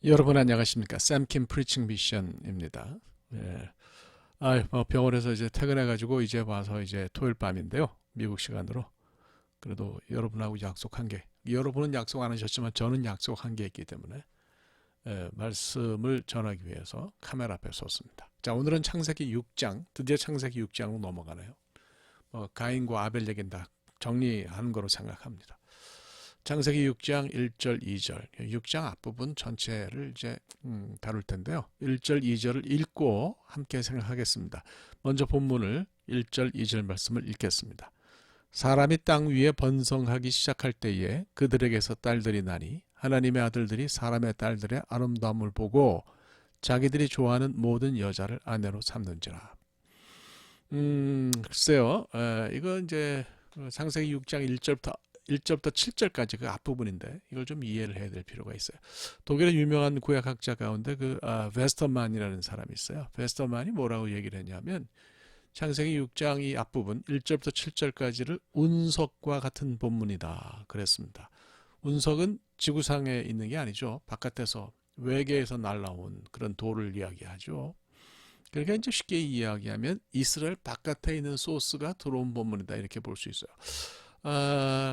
여러분 안녕하십니까? 샘킴 프리칭 미션입니다. 예. 뭐 병원에서 이제 퇴근해가지고 이제 와서 이제 토요일 밤인데요. 미국 시간으로. 그래도 여러분하고 약속한 게, 여러분은 약속 안 하셨지만 저는 약속한 게 있기 때문에 말씀을 전하기 위해서 카메라 앞에 섰습니다. 자, 오늘은 창세기 6장, 드디어 창세기 6장으로 넘어가네요. 가인과 아벨 얘기는 다 정리하는 거로 생각합니다. 창세기 6장 1절 2절 6장 앞부분 전체를 이제 다룰 텐데요. 1절 2절을 읽고 함께 생각하겠습니다. 먼저 본문을 1절 2절 말씀을 읽겠습니다. 사람이 땅 위에 번성하기 시작할 때에 그들에게서 딸들이 나니 하나님의 아들들이 사람의 딸들의 아름다움을 보고 자기들이 좋아하는 모든 여자를 아내로 삼는지라. 글쎄요. 이거 이제 창세기 6장 1절부터 7절까지 그 앞부분인데 이걸 좀 이해를 해야 될 필요가 있어요. 독일의 유명한 구약학자 가운데 베스터만이라는 사람이 있어요. 베스터만이 뭐라고 얘기를 했냐면 창세기 6장 이 앞부분 1절부터 7절까지를 운석과 같은 본문이다 그랬습니다. 운석은 지구상에 있는 게 아니죠. 바깥에서 외계에서 날라온 그런 돌을 이야기하죠. 그러니까 이제 쉽게 이야기하면 이스라엘 바깥에 있는 소스가 들어온 본문이다 이렇게 볼 수 있어요.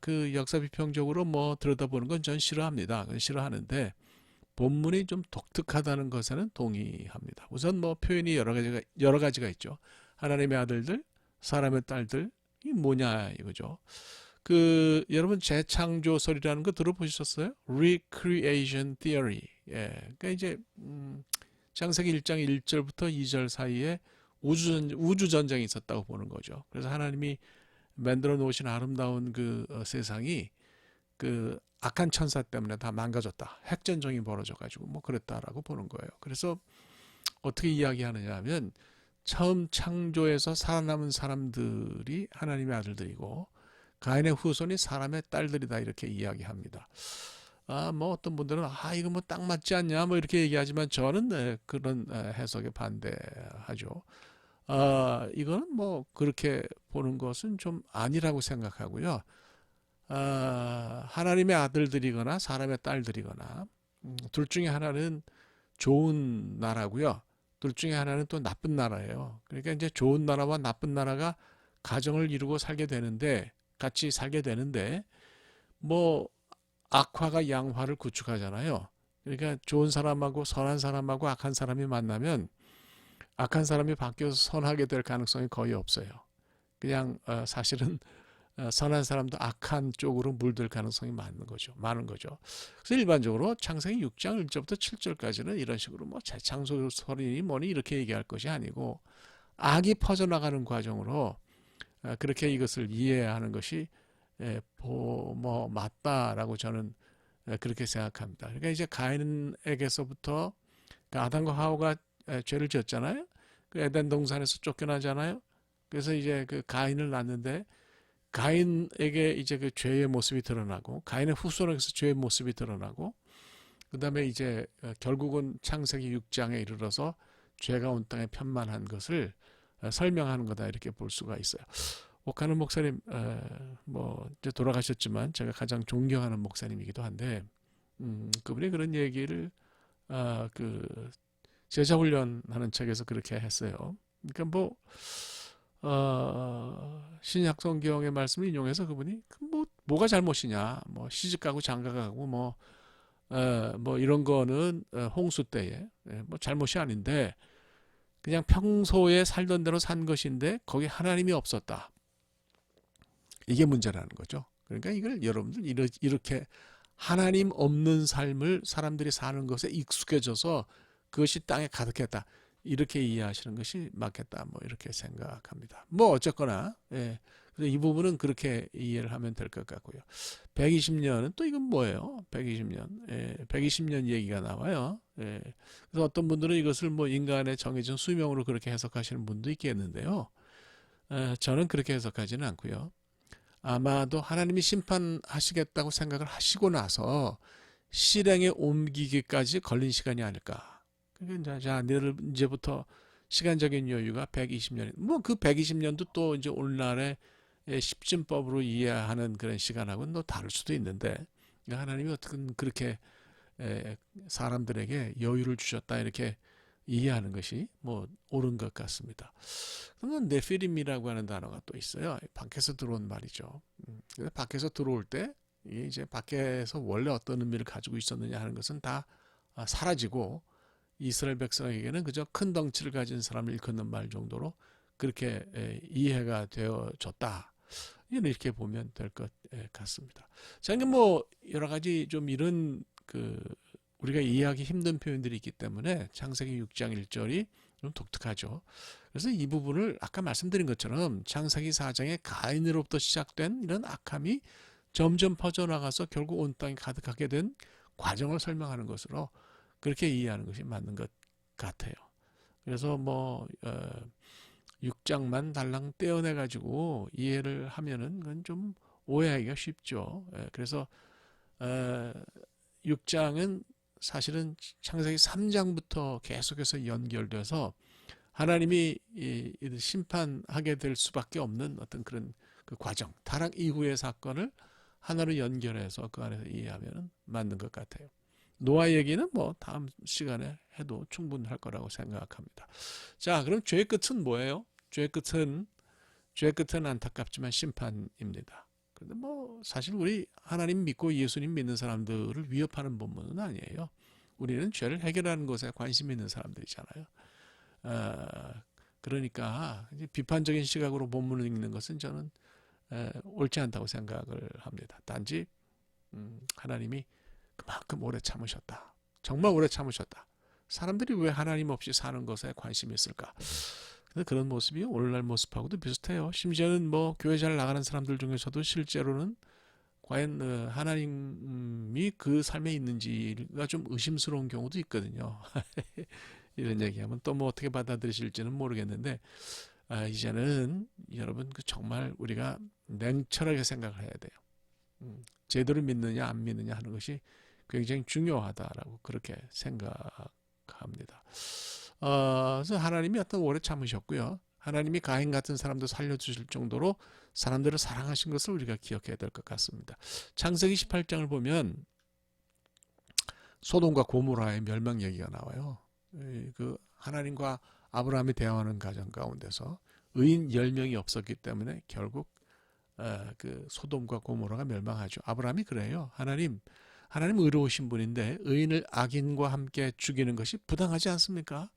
그 역사 비평적으로 뭐 들여다보는 건 전 싫어합니다. 그건 싫어하는데 본문이 좀 독특하다는 것에는 동의합니다. 우선 뭐 표현이 여러 가지가 있죠. 하나님의 아들들, 사람의 딸들, 이 뭐냐 이거죠. 여러분 재창조설이라는 거 들어보셨어요? Recreation Theory. 예. 그러니까 이제 창세기 1장 1절부터 2절 사이에 우주 전쟁이 있었다고 보는 거죠. 그래서 하나님이 만들어 놓으신 아름다운 세상이 악한 천사 때문에 다 망가졌다. 핵전쟁이 벌어져 가지고 뭐 그랬다라고 보는 거예요. 그래서 어떻게 이야기하느냐 하면 처음 창조에서 살아남은 사람들이 하나님의 아들들이고 가인의 후손이 사람의 딸들이다 이렇게 이야기합니다. 뭐 어떤 분들은 이거 뭐 딱 맞지 않냐 뭐 이렇게 얘기하지만 저는 그런 해석에 반대하죠. 이거는 뭐 그렇게 보는 것은 좀 아니라고 생각하고요. 하나님의 아들들이거나 사람의 딸들이거나 둘 중에 하나는 좋은 나라고요. 둘 중에 하나는 또 나쁜 나라예요. 그러니까 이제 좋은 나라와 나쁜 나라가 가정을 이루고 살게 되는데 같이 살게 되는데 뭐 악화가 양화를 구축하잖아요. 그러니까 좋은 사람하고 선한 사람하고 악한 사람이 만나면 악한 사람이 바뀌어서 선하게 될 가능성이 거의 없어요. 그냥 사실은 선한 사람도 악한 쪽으로 물들 가능성이 많은 거죠. 그래서 일반적으로 창세기 6장 1절부터 7절까지는 이런 식으로 뭐 재창조설이니 뭐니 이렇게 얘기할 것이 아니고 악이 퍼져나가는 과정으로 그렇게 이것을 이해하는 것이 뭐 맞다라고 저는 그렇게 생각합니다. 그러니까 이제 가인에게서부터 아담과 하와가 죄를 지었잖아요. 그 에덴 동산에서 쫓겨나잖아요. 그래서 이제 그 가인을 낳는데 가인에게 이제 그 죄의 모습이 드러나고 가인의 후손에게서 죄의 모습이 드러나고 그다음에 이제 결국은 창세기 6장에 이르러서 죄가 온 땅에 편만한 것을 설명하는 거다 이렇게 볼 수가 있어요. 오카는 목사님 뭐 이제 돌아가셨지만 제가 가장 존경하는 목사님이기도 한데 그분이 그런 얘기를 제자 훈련하는 책에서 그렇게 했어요. 그러니까 신약 성경의 말씀을 인용해서 그분이 뭐가 잘못이냐, 뭐 시집가고 장가가고 뭐 이런 거는 홍수 때에 뭐 잘못이 아닌데 그냥 평소에 살던 대로 산 것인데 거기 하나님이 없었다. 이게 문제라는 거죠. 그러니까 이걸 여러분들 이렇게 하나님 없는 삶을 사람들이 사는 것에 익숙해져서 그것이 땅에 가득했다. 이렇게 이해하시는 것이 맞겠다. 뭐 이렇게 생각합니다. 뭐 어쨌거나 이 부분은 그렇게 이해를 하면 될 것 같고요. 120년은 또 이건 뭐예요? 120년. 120년 얘기가 나와요. 그래서 어떤 분들은 이것을 뭐 인간의 정해진 수명으로 그렇게 해석하시는 분도 있겠는데요. 저는 그렇게 해석하지는 않고요. 아마도 하나님이 심판하시겠다고 생각을 하시고 나서 실행에 옮기기까지 걸린 시간이 아닐까. 그러니까 자, 이제부터 시간적인 여유가 120년. 뭐 그 120년도 또 이제 오늘날의 십진법으로 이해하는 그런 시간하고는 또 다를 수도 있는데 하나님이 어떻게 그렇게 에, 사람들에게 여유를 주셨다 이렇게 이해하는 것이 뭐 옳은 것 같습니다. 그러면 네피림이라고 하는 단어가 또 있어요. 밖에서 들어온 말이죠. 그래서 밖에서 들어올 때 이게 이제 밖에서 원래 어떤 의미를 가지고 있었느냐 하는 것은 다 사라지고 이스라엘 백성에게는 그저 큰 덩치를 가진 사람을 일컫는 말 정도로 그렇게 이해가 되어졌다. 이렇게 보면 될 것 같습니다. 자, 이게 뭐 여러 가지 좀 이런 그 우리가 이해하기 힘든 표현들이 있기 때문에 창세기 6장 1절이 좀 독특하죠. 그래서 이 부분을 아까 말씀드린 것처럼 창세기 4장의 가인으로부터 시작된 이런 악함이 점점 퍼져나가서 결국 온 땅에 가득하게 된 과정을 설명하는 것으로 그렇게 이해하는 것이 맞는 것 같아요. 그래서 뭐 6장만 달랑 떼어내 가지고 이해를 하면은 그건 좀 오해하기가 쉽죠. 그래서 6장은 사실은 창세기 3장부터 계속해서 연결돼서 하나님이 심판하게 될 수밖에 없는 어떤 그런 그 과정, 타락 이후의 사건을 하나로 연결해서 그 안에서 이해하면 맞는 것 같아요. 노아 얘기는 뭐 다음 시간에 해도 충분할 거라고 생각합니다. 자, 그럼 죄의 끝은 뭐예요? 죄의 끝은 안타깝지만 심판입니다. 그런데 뭐 사실 우리 하나님 믿고 예수님 믿는 사람들을 위협하는 본문은 아니에요. 우리는 죄를 해결하는 것에 관심 있는 사람들이잖아요. 그러니까 이제 비판적인 시각으로 본문을 읽는 것은 저는 옳지 않다고 생각을 합니다. 단지 하나님이 그만큼 오래 참으셨다. 정말 오래 참으셨다. 사람들이 왜 하나님 없이 사는 것에 관심이 있을까? 근데 그런 모습이 오늘날 모습하고도 비슷해요. 심지어는 뭐 교회 잘 나가는 사람들 중에서도 실제로는 과연 하나님이 그 삶에 있는지가 좀 의심스러운 경우도 있거든요. 이런 얘기하면 또 뭐 어떻게 받아들이실지는 모르겠는데 이제는 여러분 정말 우리가 냉철하게 생각을 해야 돼요. 제대로 믿느냐 안 믿느냐 하는 것이 굉장히 중요하다라고 그렇게 생각합니다. 그래서 하나님이 어떤 오래 참으셨고요. 하나님이 가인 같은 사람도 살려주실 정도로 사람들을 사랑하신 것을 우리가 기억해야 될 것 같습니다. 창세기 18장을 보면 소돔과 고모라의 멸망 얘기가 나와요. 그 하나님과 아브라함이 대화하는 과정 가운데서 의인 10명이 없었기 때문에 결국 그 소돔과 고모라가 멸망하죠. 아브라함이 그래요. 하나님 의로우신 분인데 의인을 악인과 함께 죽이는 것이 부당하지 않습니까?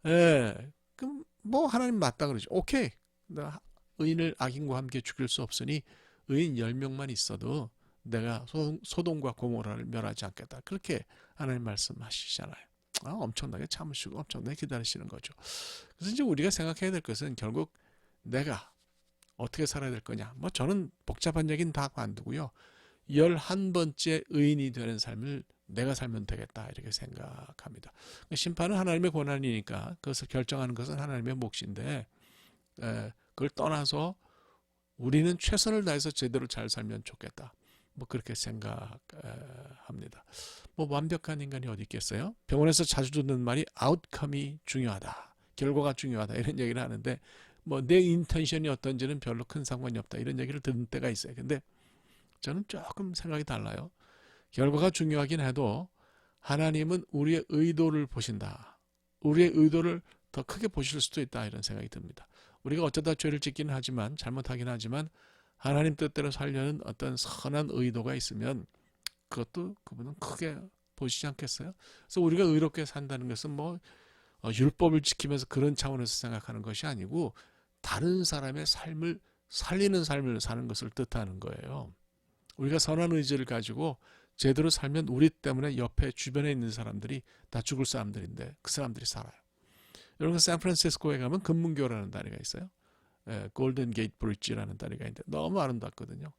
예. 그럼 뭐 하나님 맞다 그러죠. 오케이. 나 의인을 악인과 함께 죽일 수 없으니 의인 10명만 있어도 내가 소돔과 고모라를 멸하지 않겠다. 그렇게 하나님 말씀하시잖아요. 엄청나게 참으시고 엄청나게 기다리시는 거죠. 그래서 이제 우리가 생각해야 될 것은 결국 내가 어떻게 살아야 될 거냐. 뭐 저는 복잡한 얘기는 다 관두고요. 11번째 의인이 되는 삶을 내가 살면 되겠다 이렇게 생각합니다. 심판은 하나님의 권한이니까 그것을 결정하는 것은 하나님의 몫인데 그걸 떠나서 우리는 최선을 다해서 제대로 잘 살면 좋겠다. 뭐 그렇게 생각합니다. 뭐 완벽한 인간이 어디 있겠어요? 병원에서 자주 듣는 말이 아웃컴이 중요하다. 결과가 중요하다 이런 얘기를 하는데 뭐 내 인텐션이 어떤지는 별로 큰 상관이 없다 이런 얘기를 듣는 때가 있어요. 근데 저는 조금 생각이 달라요. 결과가 중요하긴 해도 하나님은 우리의 의도를 보신다. 우리의 의도를 더 크게 보실 수도 있다 이런 생각이 듭니다. 우리가 어쩌다 죄를 짓기는 하지만 잘못하긴 하지만 하나님 뜻대로 살려는 어떤 선한 의도가 있으면 그것도 그분은 크게 보시지 않겠어요? 그래서 우리가 의롭게 산다는 것은 뭐 율법을 지키면서 그런 차원에서 생각하는 것이 아니고 다른 사람의 삶을 살리는 삶을 사는 것을 뜻하는 거예요. 우리가 선한 의지를 가지고 제대로 살면 우리 때문에 옆에 주변에 있는 사람들이 다 죽을 사람들인데 그 사람들이 살아요. 여러분 샌프란시스코에 가면 금문교라는 다리가 있어요. 골든 게이트 브릿지라는 다리가 있는데 너무 아름답거든요.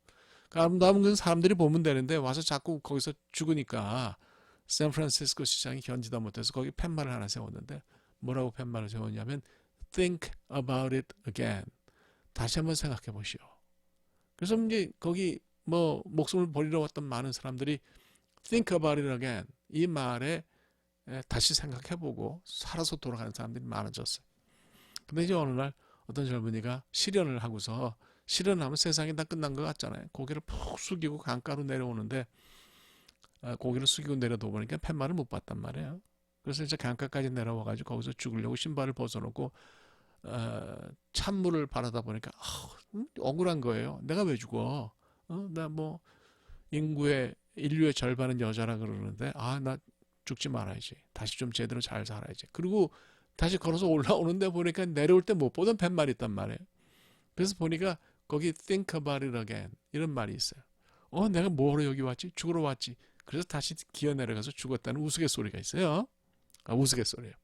그 아름다운 건 사람들이 보면 되는데 와서 자꾸 거기서 죽으니까 샌프란시스코 시장이 견디다 못해서 거기 팻말을 하나 세웠는데 뭐라고 팻말을 세웠냐면 Think about it again. 다시 한번 생각해 보시오. 그래서 이제 거기 뭐 목숨을 버리러 왔던 많은 사람들이 think about it again 이 말에 다시 생각해보고 살아서 돌아가는 사람들이 많아졌어요. 근데 이제 어느 날 어떤 젊은이가 실현을 하고서 실현하면 세상이 다 끝난 것 같잖아요. 고개를 푹 숙이고 강가로 내려오는데 고개를 숙이고 내려다 보니까 팻말을 못 봤단 말이에요. 그래서 이제 강가까지 내려와가지고 거기서 죽으려고 신발을 벗어놓고 찬물을 바라다 보니까 억울한 거예요. 내가 왜 죽어? 나 뭐 인류의 절반은 여자라 그러는데 나 죽지 말아야지. 다시 좀 제대로 잘 살아야지. 그리고 다시 걸어서 올라오는데 보니까 내려올 때 못 보던 팻말이 있단 말이에요. 그래서 보니까 거기 think about it again 이런 말이 있어요. 내가 뭐하러 여기 왔지? 죽으러 왔지. 그래서 다시 기어 내려가서 죽었다는 우스갯소리가 있어요. 우스갯소리예요.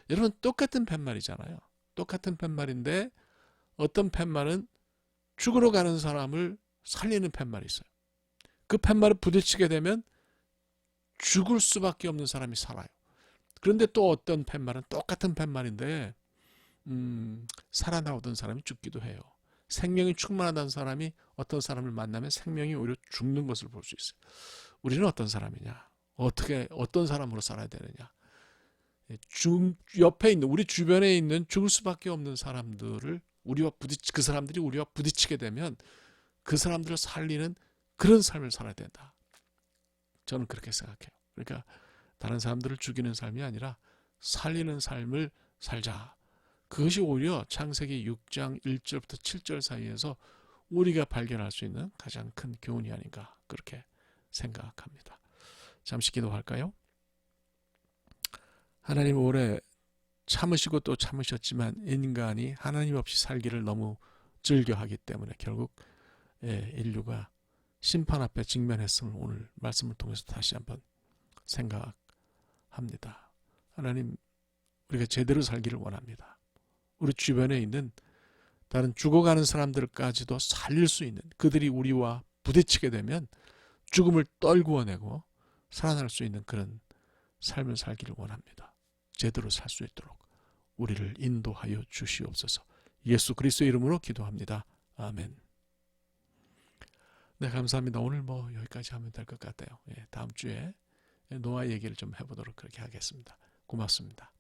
여러분 똑같은 팻말이잖아요. 똑같은 팻말인데 어떤 팻말은 죽으러 가는 사람을 살리는 팻말이 있어요. 그 팻말을 부딪히게 되면 죽을 수밖에 없는 사람이 살아요. 그런데 또 어떤 팻말은 똑같은 팻말인데 살아나오던 사람이 죽기도 해요. 생명이 충만하다는 사람이 어떤 사람을 만나면 생명이 오히려 죽는 것을 볼 수 있어요. 우리는 어떤 사람이냐? 어떤 사람으로 살아야 되느냐? 옆에 있는 우리 주변에 있는 죽을 수밖에 없는 사람들을 그 사람들이 우리와 부딪히게 되면 그 사람들을 살리는 그런 삶을 살아야 된다. 저는 그렇게 생각해요. 그러니까 다른 사람들을 죽이는 삶이 아니라 살리는 삶을 살자. 그것이 오히려 창세기 6장 1절부터 7절 사이에서 우리가 발견할 수 있는 가장 큰 교훈이 아닌가 그렇게 생각합니다. 잠시 기도할까요? 하나님 오래 참으시고 또 참으셨지만 인간이 하나님 없이 살기를 너무 즐겨하기 때문에 결국 인류가 심판 앞에 직면했음을 오늘 말씀을 통해서 다시 한번 생각합니다. 하나님 우리가 제대로 살기를 원합니다. 우리 주변에 있는 다른 죽어가는 사람들까지도 살릴 수 있는 그들이 우리와 부딪히게 되면 죽음을 떨구어내고 살아날 수 있는 그런 삶을 살기를 원합니다. 제대로 살 수 있도록 우리를 인도하여 주시옵소서. 예수 그리스도의 이름으로 기도합니다. 아멘. 네, 감사합니다. 오늘 여기까지 하면 될 것 같아요. 다음 주에 노아 얘기를 좀 해보도록 그렇게 하겠습니다. 고맙습니다.